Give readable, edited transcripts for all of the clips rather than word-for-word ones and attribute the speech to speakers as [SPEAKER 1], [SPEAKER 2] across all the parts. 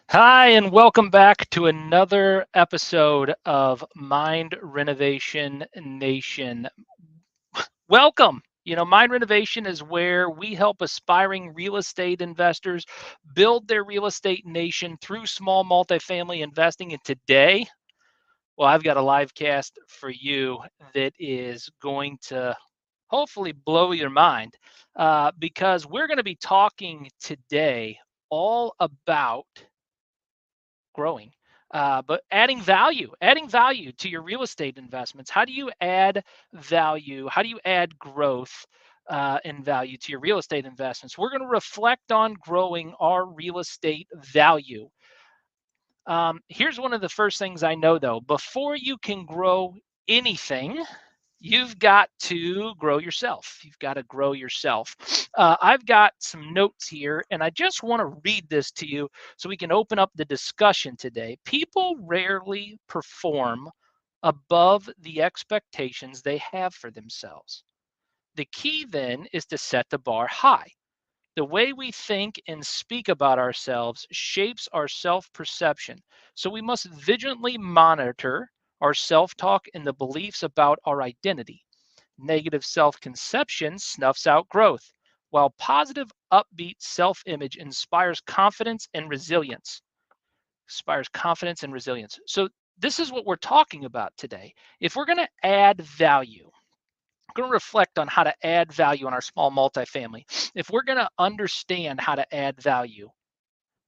[SPEAKER 1] Hi, and welcome back to another episode of Mind Renovation Nation. Welcome. Mind Renovation is where we help aspiring real estate investors build their real estate nation through small multifamily investing. And today, well, I've got a live cast for you that is going to hopefully blow your mind because we're going to be talking today all about growing, but adding value to your real estate investments. How do you add value? How do you add growth and value to your real estate investments? We're going to reflect on growing our real estate value. Here's one of the first things I know, though. Before you can grow anything, you've got to grow yourself. You've got to grow yourself. I've got some notes here, and I just want to read this to you so we can open up the discussion today. People rarely perform above the expectations they have for themselves. The key then is to set the bar high. The way we think and speak about ourselves shapes our self-perception. So we must vigilantly monitor our self-talk and the beliefs about our identity. Negative self-conception snuffs out growth, while positive, upbeat self-image inspires confidence and resilience. So this is what we're talking about today. If we're going to add value, we're going to reflect on how to add value on our small multifamily. If we're going to understand how to add value,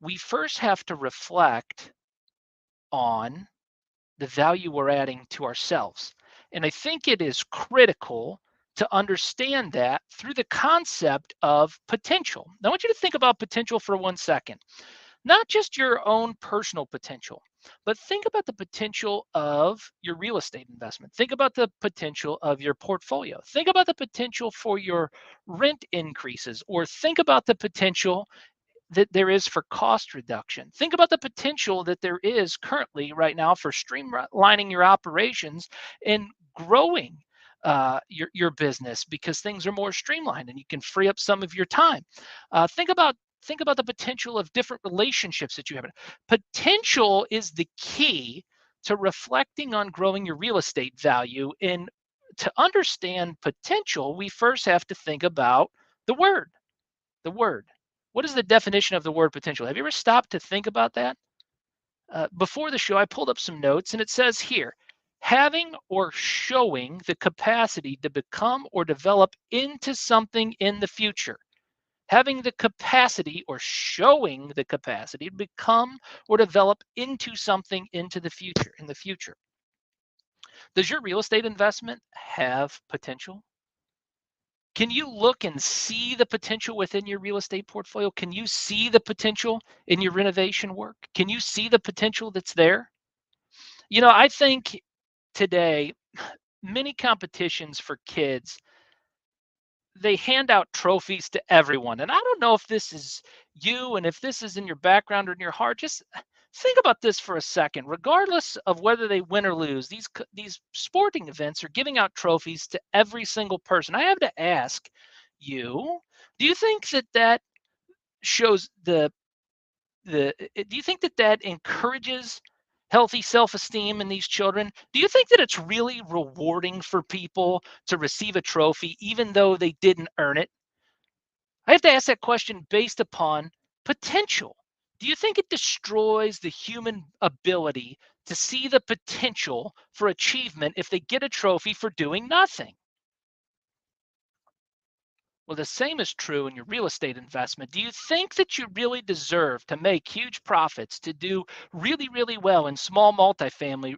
[SPEAKER 1] we first have to reflect on the value we're adding to ourselves. And I think it is critical to understand that through the concept of potential. Now, I want you to think about potential for 1 second. Not just your own personal potential, but think about the potential of your real estate investment. Think about the potential of your portfolio. Think about the potential for your rent increases, or think about the potential that there is for cost reduction. Think about the potential that there is currently right now for streamlining your operations and growing your business because things are more streamlined and you can free up some of your time. Think about the potential of different relationships that you have. Potential is the key to reflecting on growing your real estate value. And to understand potential, we first have to think about the word. The word. What is the definition of the word potential? Have you ever stopped to think about that? Before the show, I pulled up some notes, and it says here, having or showing the capacity to become or develop into something in the future. Having the capacity or showing the capacity to become or develop into something in the future. Does your real estate investment have potential? Can you look and see the potential within your real estate portfolio? Can you see the potential in your renovation work? Can you see the potential that's there? I think today, many competitions for kids, they hand out trophies to everyone. And I don't know if this is you and if this is in your background or in your heart. Just think about this for a second. Regardless of whether they win or lose, these sporting events are giving out trophies to every single person. I have to ask you, do you think that shows do you think that encourages healthy self-esteem in these children? Do you think that it's really rewarding for people to receive a trophy even though they didn't earn it? I have to ask that question based upon potential. Do you think it destroys the human ability to see the potential for achievement if they get a trophy for doing nothing? Well, the same is true in your real estate investment. Do you think that you really deserve to make huge profits, to do really, really well in small multifamily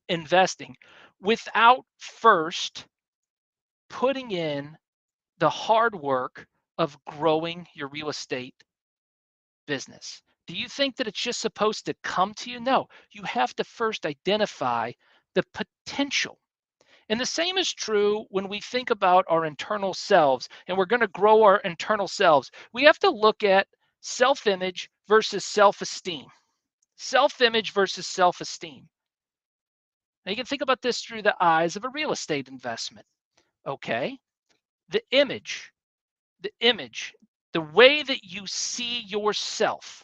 [SPEAKER 1] investing without first putting in the hard work of growing your real estate business? Do you think that it's just supposed to come to you? No, you have to first identify the potential. And the same is true when we think about our internal selves and we're going to grow our internal selves. We have to look at self-image versus self-esteem. Self-image versus self-esteem. Now you can think about this through the eyes of a real estate investment. Okay, the image, the way that you see yourself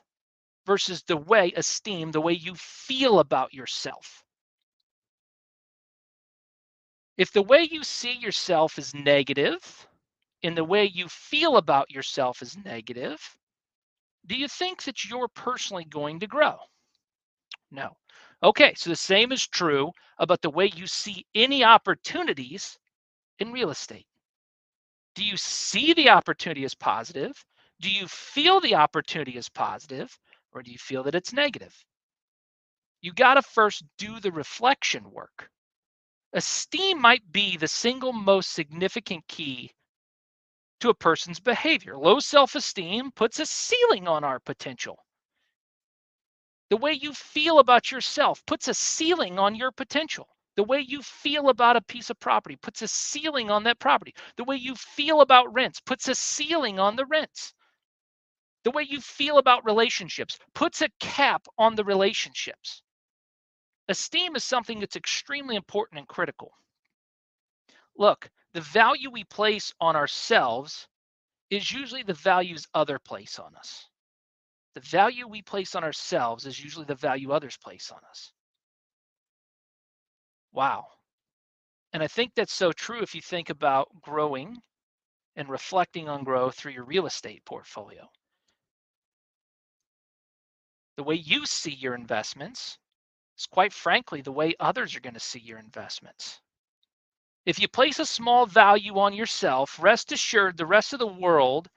[SPEAKER 1] versus the way esteem, the way you feel about yourself. If the way you see yourself is negative and the way you feel about yourself is negative, do you think that you're personally going to grow? No. Okay, so the same is true about the way you see any opportunities in real estate. Do you see the opportunity as positive? Do you feel the opportunity as positive? Or do you feel that it's negative? You got to first do the reflection work. Esteem might be the single most significant key to a person's behavior. Low self-esteem puts a ceiling on our potential. The way you feel about yourself puts a ceiling on your potential. The way you feel about a piece of property puts a ceiling on that property. The way you feel about rents puts a ceiling on the rents. The way you feel about relationships puts a cap on the relationships. Esteem is something that's extremely important and critical. Look, the value we place on ourselves is usually the values others place on us. The value we place on ourselves is usually the value others place on us. Wow. And I think that's so true if you think about growing and reflecting on growth through your real estate portfolio. The way you see your investments is quite frankly the way others are going to see your investments. If you place a small value on yourself, rest assured the rest of the world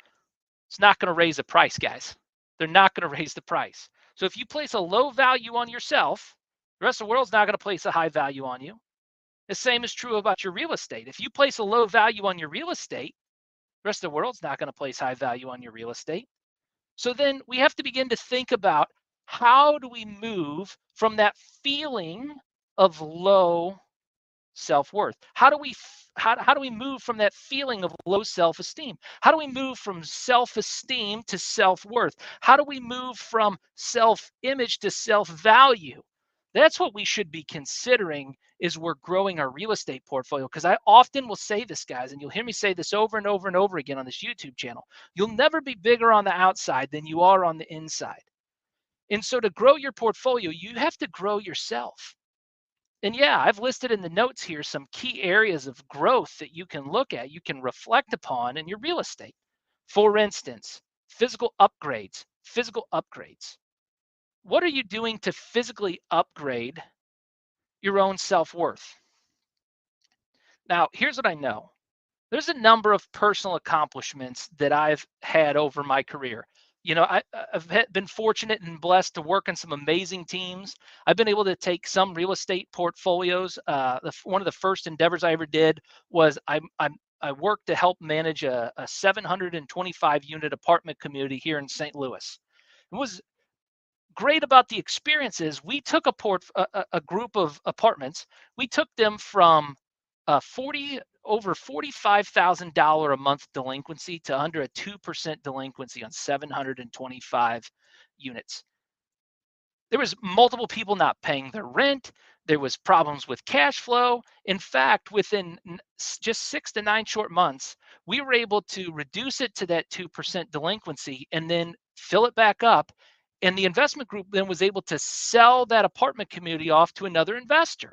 [SPEAKER 1] is not going to raise the price, guys. They're not going to raise the price. So if you place a low value on yourself, the rest of the world's not going to place a high value on you. The same is true about your real estate. If you place a low value on your real estate, the rest of the world's not going to place high value on your real estate. So then we have to begin to think about how do we move from that feeling of low self-worth? How do we move from that feeling of low self-esteem? How do we move from self-esteem to self-worth? How do we move from self-image to self-value? That's what we should be considering as we're growing our real estate portfolio. Because I often will say this, guys, and you'll hear me say this over and over and over again on this YouTube channel. You'll never be bigger on the outside than you are on the inside. And so to grow your portfolio, you have to grow yourself. And yeah, I've listed in the notes here some key areas of growth that you can look at, you can reflect upon in your real estate. For instance, physical upgrades. What are you doing to physically upgrade your own self-worth? Now, here's what I know. There's a number of personal accomplishments that I've had over my career. You know, I've been fortunate and blessed to work on some amazing teams. I've been able to take some real estate portfolios. One of the first endeavors I ever did was I worked to help manage a 725 unit apartment community here in St. Louis. It was great about the experience is we took a group of apartments. We took them from over $45,000 a month delinquency to under a 2% delinquency on 725 units. There was multiple people not paying their rent. There was problems with cash flow. In fact, within just 6 to 9 short months, we were able to reduce it to that 2% delinquency and then fill it back up. And the investment group then was able to sell that apartment community off to another investor.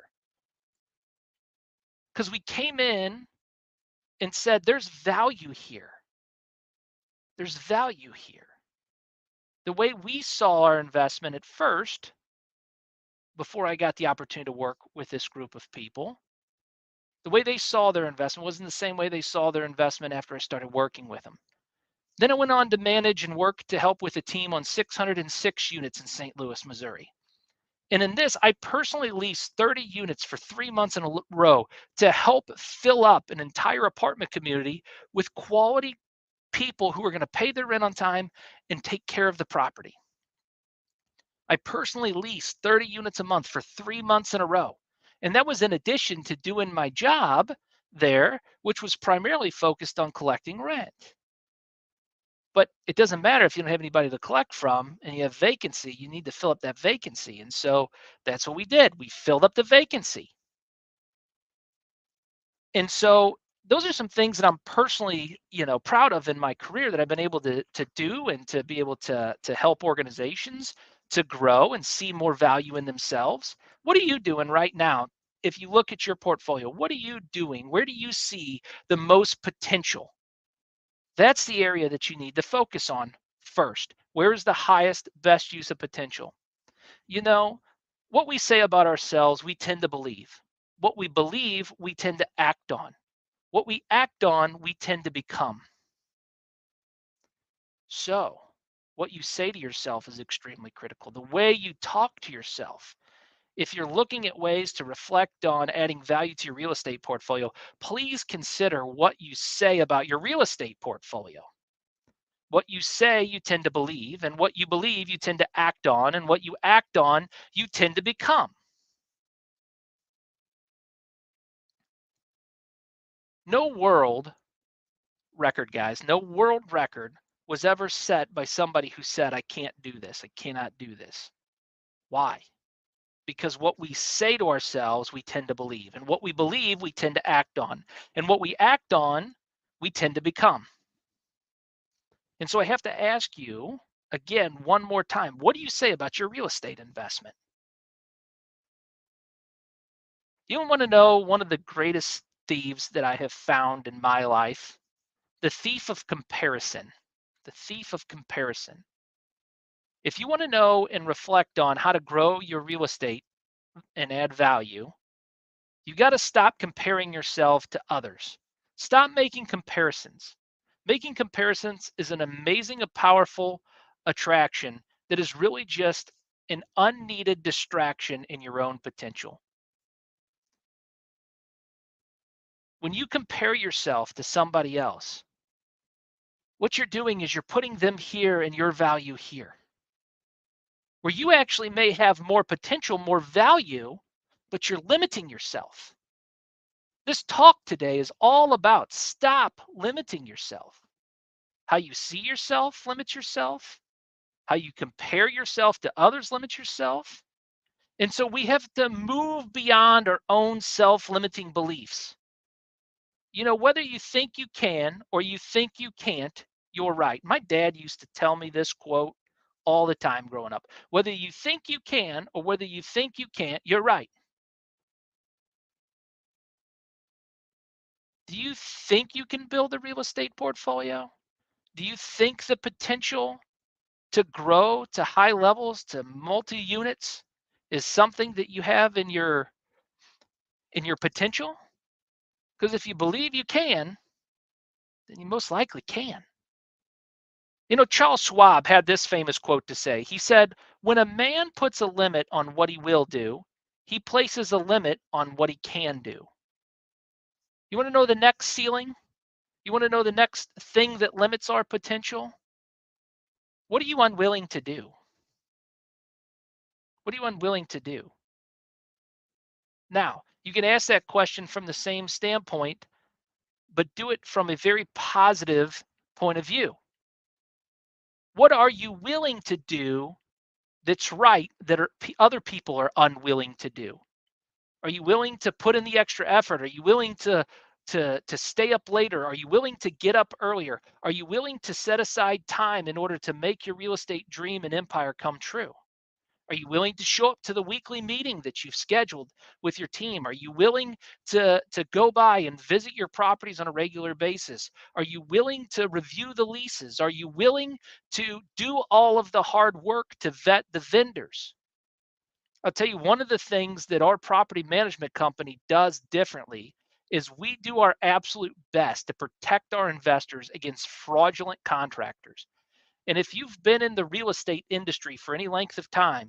[SPEAKER 1] Because we came in and said, there's value here. There's value here. The way we saw our investment at first, before I got the opportunity to work with this group of people, the way they saw their investment wasn't the same way they saw their investment after I started working with them. Then I went on to manage and work to help with a team on 606 units in St. Louis, Missouri. And in this, I personally leased 30 units for 3 months in a row to help fill up an entire apartment community with quality people who are going to pay their rent on time and take care of the property. I personally leased 30 units a month for 3 months in a row. And that was in addition to doing my job there, which was primarily focused on collecting rent. But it doesn't matter if you don't have anybody to collect from and you have vacancy, you need to fill up that vacancy. And so that's what we did. We filled up the vacancy. And so those are some things that I'm personally, proud of in my career that I've been able to do and to be able to help organizations to grow and see more value in themselves. What are you doing right now? If you look at your portfolio, what are you doing? Where do you see the most potential? That's the area that you need to focus on first. Where is the highest, best use of potential? You know, what we say about ourselves, we tend to believe. What we believe, we tend to act on. What we act on, we tend to become. So, what you say to yourself is extremely critical. The way you talk to yourself. If you're looking at ways to reflect on adding value to your real estate portfolio, please consider what you say about your real estate portfolio. What you say, you tend to believe, and what you believe, you tend to act on, and what you act on, you tend to become. No world record, guys, no world record was ever set by somebody who said, I can't do this, I cannot do this. Why? Because what we say to ourselves, we tend to believe, and what we believe, we tend to act on, and what we act on, we tend to become. And so I have to ask you again, one more time, what do you say about your real estate investment? You want to know one of the greatest thieves that I have found in my life? The thief of comparison. The thief of comparison. If you want to know and reflect on how to grow your real estate and add value, you got to stop comparing yourself to others. Stop making comparisons. Making comparisons is an amazing, a powerful attraction that is really just an unneeded distraction in your own potential. When you compare yourself to somebody else, what you're doing is you're putting them here and your value here, where you actually may have more potential, more value, but you're limiting yourself. This talk today is all about stop limiting yourself. How you see yourself limits yourself. How you compare yourself to others limits yourself. And so we have to move beyond our own self-limiting beliefs. Whether you think you can or you think you can't, you're right. My dad used to tell me this quote all the time growing up. Whether you think you can or whether you think you can't, you're right. Do you think you can build a real estate portfolio? Do you think the potential to grow to high levels, to multi-units is something that you have in your potential? Because if you believe you can, then you most likely can. Charles Schwab had this famous quote to say. He said, when a man puts a limit on what he will do, he places a limit on what he can do. You want to know the next ceiling? You want to know the next thing that limits our potential? What are you unwilling to do? What are you unwilling to do? Now, you can ask that question from the same standpoint, but do it from a very positive point of view. What are you willing to do that's right that other people are unwilling to do? Are you willing to put in the extra effort? Are you willing to stay up later? Are you willing to get up earlier? Are you willing to set aside time in order to make your real estate dream and empire come true? Are you willing to show up to the weekly meeting that you've scheduled with your team? Are you willing to go by and visit your properties on a regular basis? Are you willing to review the leases? Are you willing to do all of the hard work to vet the vendors? I'll tell you, one of the things that our property management company does differently is we do our absolute best to protect our investors against fraudulent contractors. And if you've been in the real estate industry for any length of time,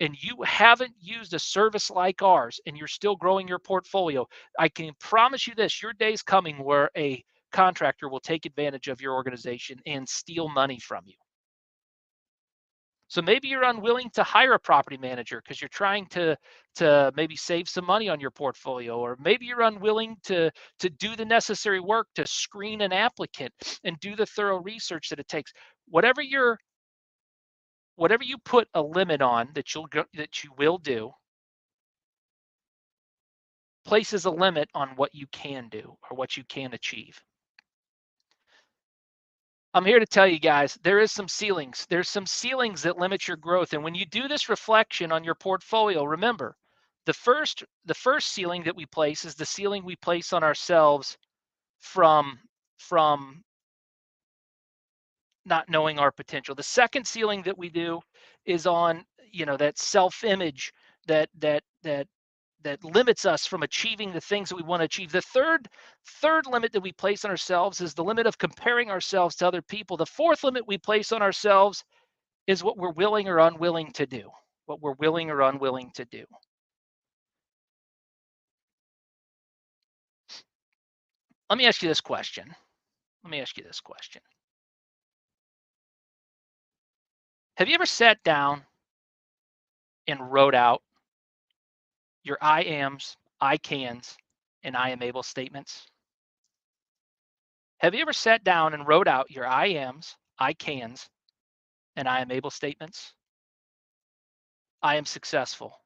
[SPEAKER 1] and you haven't used a service like ours and you're still growing your portfolio, I can promise you this, your day's coming where a contractor will take advantage of your organization and steal money from you. So maybe you're unwilling to hire a property manager because you're trying to maybe save some money on your portfolio, or maybe you're unwilling to do the necessary work to screen an applicant and do the thorough research that it takes. Whatever you're whatever you put a limit on that you will do places a limit on what you can do or what you can achieve. I'm here to tell you guys, there is some ceilings. There's some ceilings that limit your growth. And when you do this reflection on your portfolio, remember, the first ceiling that we place is the ceiling we place on ourselves from from not knowing our potential. The second ceiling that we do is on, that self-image that that limits us from achieving the things that we want to achieve. The third limit that we place on ourselves is the limit of comparing ourselves to other people. The fourth limit we place on ourselves is what we're willing or unwilling to do. What we're willing or unwilling to do. Let me ask you this question. Let me ask you this question. Have you ever sat down and wrote out your I ams, I cans, and I am able statements? Have you ever sat down and wrote out your I ams, I cans, and I am able statements? I am successful.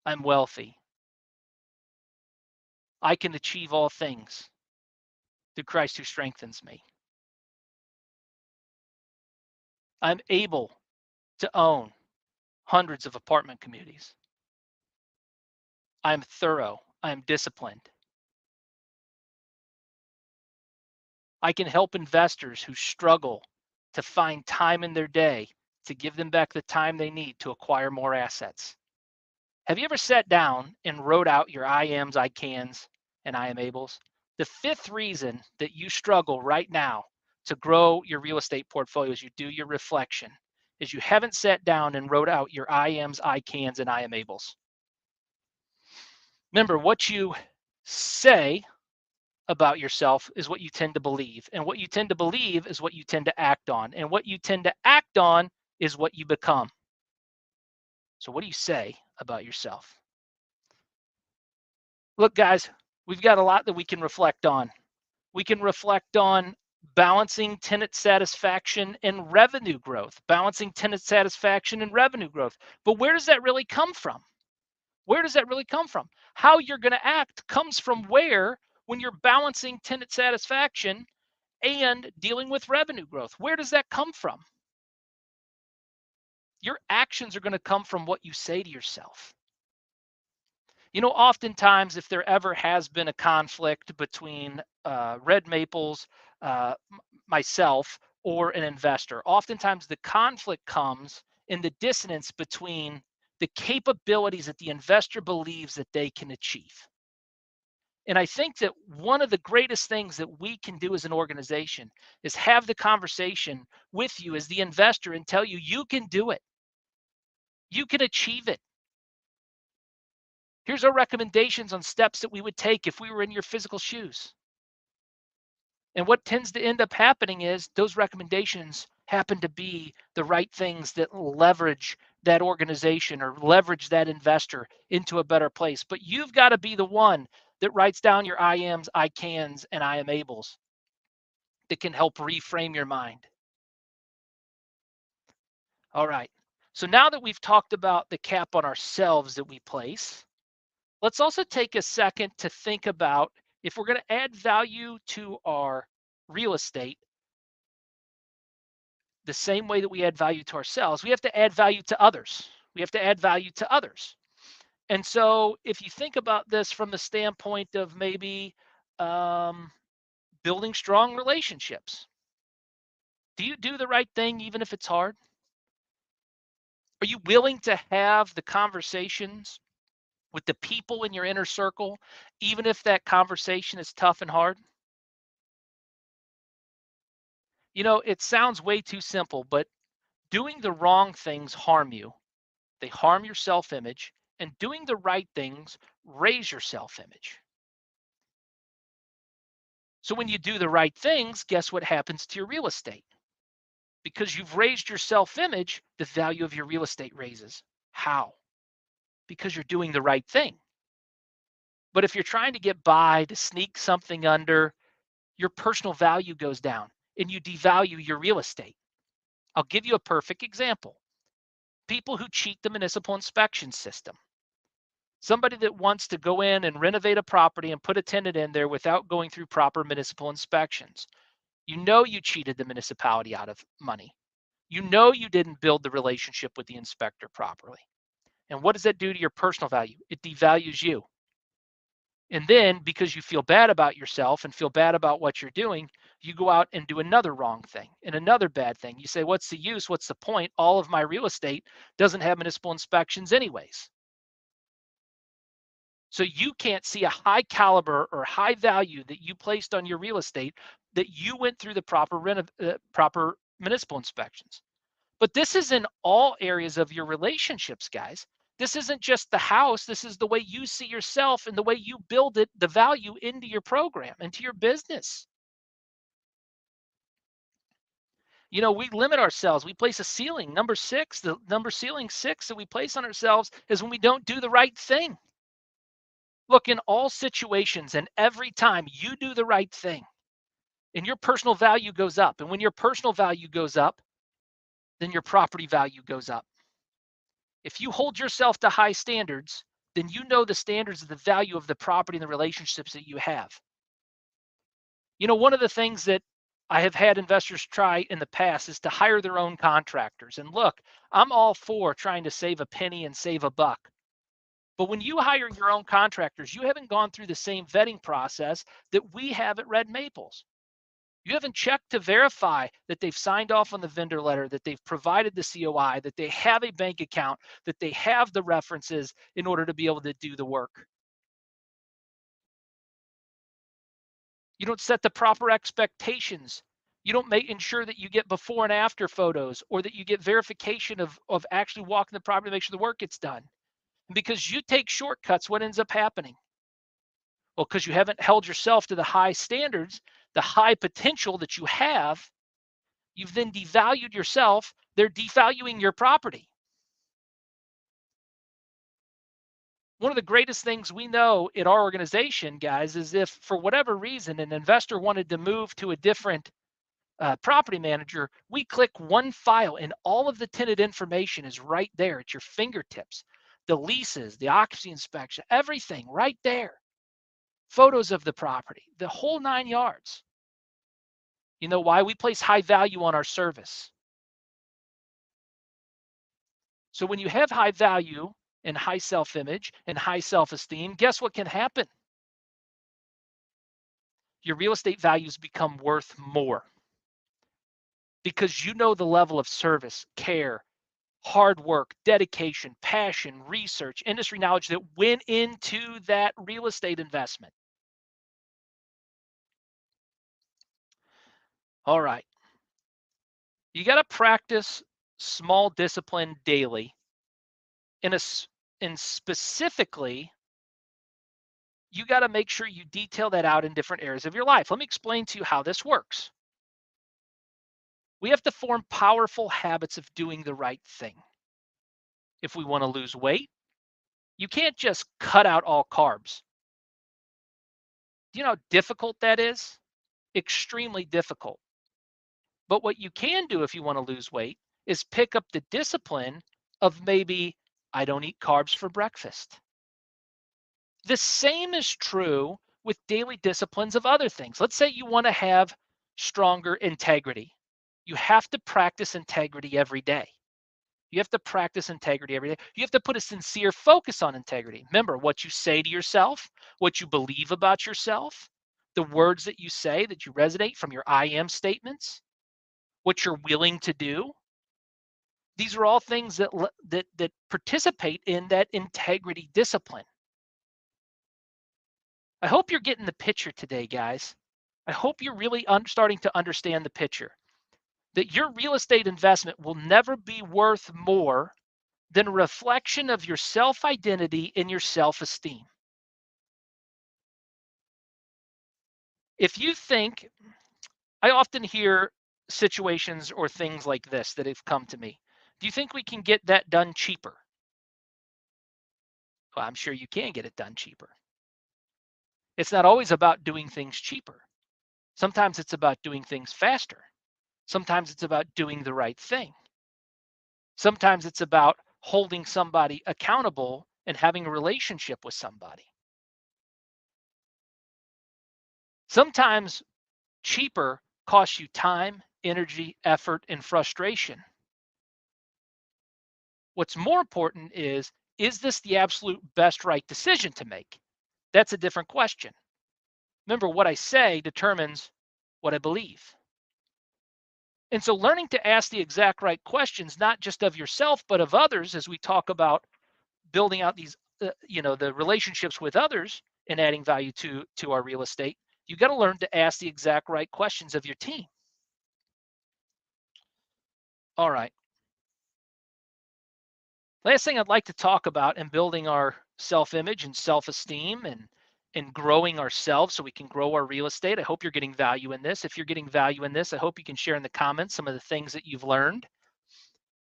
[SPEAKER 1] I'm wealthy. I can achieve all things through Christ who strengthens me. I'm able to own hundreds of apartment communities. I'm thorough. I'm disciplined. I can help investors who struggle to find time in their day to give them back the time they need to acquire more assets. Have you ever sat down and wrote out your I ams, I cans, and I am ables? The fifth reason that you struggle right now to grow your real estate portfolio as you do your reflection is you haven't sat down and wrote out your I ams, I cans, and I am ables. Remember, what you say about yourself is what you tend to believe. And what you tend to believe is what you tend to act on. And what you tend to act on is what you become. So what do you say about yourself? Look, guys, we've got a lot that we can reflect on. We can reflect on balancing tenant satisfaction and revenue growth, balancing tenant satisfaction and revenue growth. But where does that really come from? Where does that really come from? How you're going to act comes from where when you're balancing tenant satisfaction and dealing with revenue growth. Where does that come from? Your actions are going to come from what you say to yourself. Oftentimes, if there ever has been a conflict between Red Maples, myself, or an investor, oftentimes the conflict comes in the dissonance between the capabilities that the investor believes that they can achieve. And I think that one of the greatest things that we can do as an organization is have the conversation with you as the investor and tell you, you can do it. You can achieve it. Here's our recommendations on steps that we would take if we were in your physical shoes. And what tends to end up happening is those recommendations happen to be the right things that leverage that organization or leverage that investor into a better place. But you've got to be the one that writes down your I ams, I cans, and I am ables that can help reframe your mind. All right. So now that we've talked about the cap on ourselves that we place, let's also take a second to think about if we're going to add value to our real estate the same way that we add value to ourselves, we have to add value to others. We have to add value to others. And so if you think about this from the standpoint of maybe building strong relationships, do you do the right thing even if it's hard? Are you willing to have the conversations with the people in your inner circle, even if that conversation is tough and hard? It sounds way too simple, but Doing the wrong things harm you. They harm your self-image, and doing the right things raise your self-image. So when you do the right things, guess what happens to your real estate? Because you've raised your self-image, the value of your real estate raises. How? Because you're doing the right thing. But if you're trying to get by, to sneak something under, your personal value goes down and you devalue your real estate. I'll give you a perfect example. People who cheat the municipal inspection system. Somebody that wants to go in and renovate a property and put a tenant in there without going through proper municipal inspections. You know you cheated the municipality out of money. You know you didn't build the relationship with the inspector properly. And what does that do to your personal value? It devalues you. And then because you feel bad about yourself and feel bad about what you're doing, you go out and do another wrong thing and another bad thing. You say, what's the use? What's the point? All of my real estate doesn't have municipal inspections anyways. So you can't see a high caliber or high value that you placed on your real estate that you went through the proper municipal inspections. But this is in all areas of your relationships, guys. This isn't just the house. This is the way you see yourself and the way you build it, the value into your program, into your business. You know, we limit ourselves. We place a ceiling. Number 6, the number ceiling 6 that we place on ourselves is when we don't do the right thing. Look, in all situations and every time you do the right thing and your personal value goes up. And when your personal value goes up, then your property value goes up. If you hold yourself to high standards, then you know the standards of the value of the property and the relationships that you have. You know, one of the things that I have had investors try in the past is to hire their own contractors. And look, I'm all for trying to save a penny and save a buck. But when you hire your own contractors, you haven't gone through the same vetting process that we have at Red Maples. You haven't checked to verify that they've signed off on the vendor letter, that they've provided the COI, that they have a bank account, that they have the references in order to be able to do the work. You don't set the proper expectations. You don't ensure that you get before and after photos or that you get verification of actually walking the property to make sure the work gets done. And because you take shortcuts, what ends up happening? Well, because you haven't held yourself to the high standards, the high potential that you have, you've then devalued yourself. They're devaluing your property. One of the greatest things we know in our organization, guys, is if for whatever reason an investor wanted to move to a different property manager, we click one file and all of the tenant information is right there at your fingertips. The leases, the occupancy inspection, everything right there. Photos of the property, the whole 9 yards. You know why? We place high value on our service. So when you have high value and high self-image and high self-esteem, guess what can happen? Your real estate values become worth more because you know the level of service, care, hard work, dedication, passion, research, industry knowledge that went into that real estate investment. All right. You got to practice small discipline daily. And specifically, you got to make sure you detail that out in different areas of your life. Let me explain to you how this works. We have to form powerful habits of doing the right thing. If we want to lose weight, you can't just cut out all carbs. Do you know how difficult that is? Extremely difficult. But what you can do if you want to lose weight is pick up the discipline of maybe I don't eat carbs for breakfast. The same is true with daily disciplines of other things. Let's say you want to have stronger integrity. You have to practice integrity every day. You have to practice integrity every day. You have to put a sincere focus on integrity. Remember what you say to yourself, what you believe about yourself, the words that you say that you resonate from your I am statements, what you're willing to do. These are all things that participate in that integrity discipline. I hope you're getting the picture today, guys. I hope you're really starting to understand the picture. that your real estate investment will never be worth more than a reflection of your self-identity and your self-esteem. If you think, I often hear situations or things like this that have come to me. Do you think we can get that done cheaper? Well, I'm sure you can get it done cheaper. It's not always about doing things cheaper. Sometimes it's about doing things faster. Sometimes it's about doing the right thing. Sometimes it's about holding somebody accountable and having a relationship with somebody. Sometimes cheaper costs you time, energy, effort, and frustration. What's more important is this the absolute best right decision to make? That's a different question. Remember, what I say determines what I believe. And so learning to ask the exact right questions, not just of yourself, but of others, as we talk about building out these, the relationships with others and adding value to our real estate, you got to learn to ask the exact right questions of your team. All right. Last thing I'd like to talk about in building our self-image and self-esteem and growing ourselves so we can grow our real estate. I hope you're getting value in this. If you're getting value in this, I hope you can share in the comments some of the things that you've learned.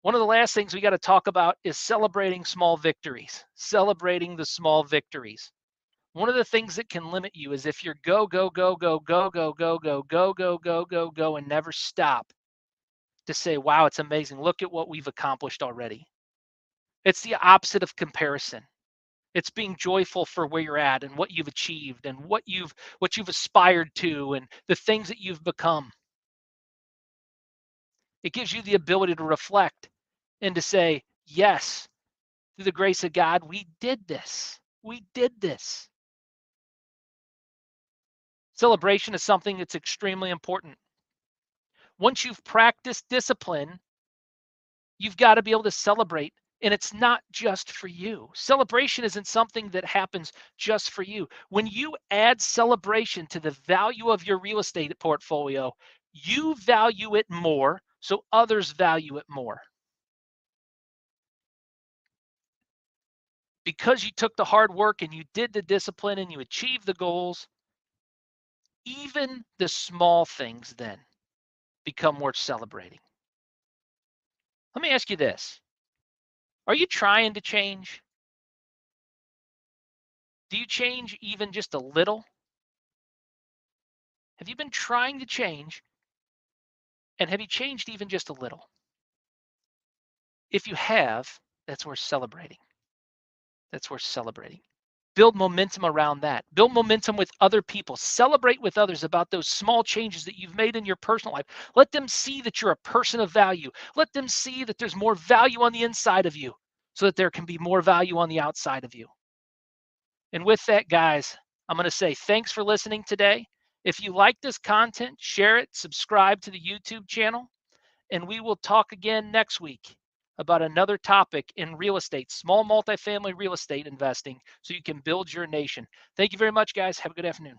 [SPEAKER 1] One of the last things we got to talk about is celebrating small victories, celebrating the small victories. One of the things that can limit you is if you're go, go, go, go, go, go, go, go, go, go, go, go, go, and never stop to say, wow, it's amazing. Look at what we've accomplished already. It's the opposite of comparison. It's being joyful for where you're at and what you've achieved and what you've aspired to and the things that you've become. It gives you the ability to reflect and to say, yes, through the grace of God, we did this. We did this. Celebration is something that's extremely important. Once you've practiced discipline, you've got to be able to celebrate. And it's not just for you. Celebration isn't something that happens just for you. When you add celebration to the value of your real estate portfolio, you value it more, so others value it more. Because you took the hard work and you did the discipline and you achieved the goals, even the small things then become worth celebrating. Let me ask you this. Are you trying to change? Do you change even just a little? Have you been trying to change? And have you changed even just a little? If you have, that's worth celebrating. That's worth celebrating. Build momentum around that. Build momentum with other people. Celebrate with others about those small changes that you've made in your personal life. Let them see that you're a person of value. Let them see that there's more value on the inside of you so that there can be more value on the outside of you. And with that, guys, I'm going to say thanks for listening today. If you like this content, share it, subscribe to the YouTube channel, and we will talk again next week about another topic in real estate, small multifamily real estate investing, so you can build your nation. Thank you very much, guys. Have a good afternoon.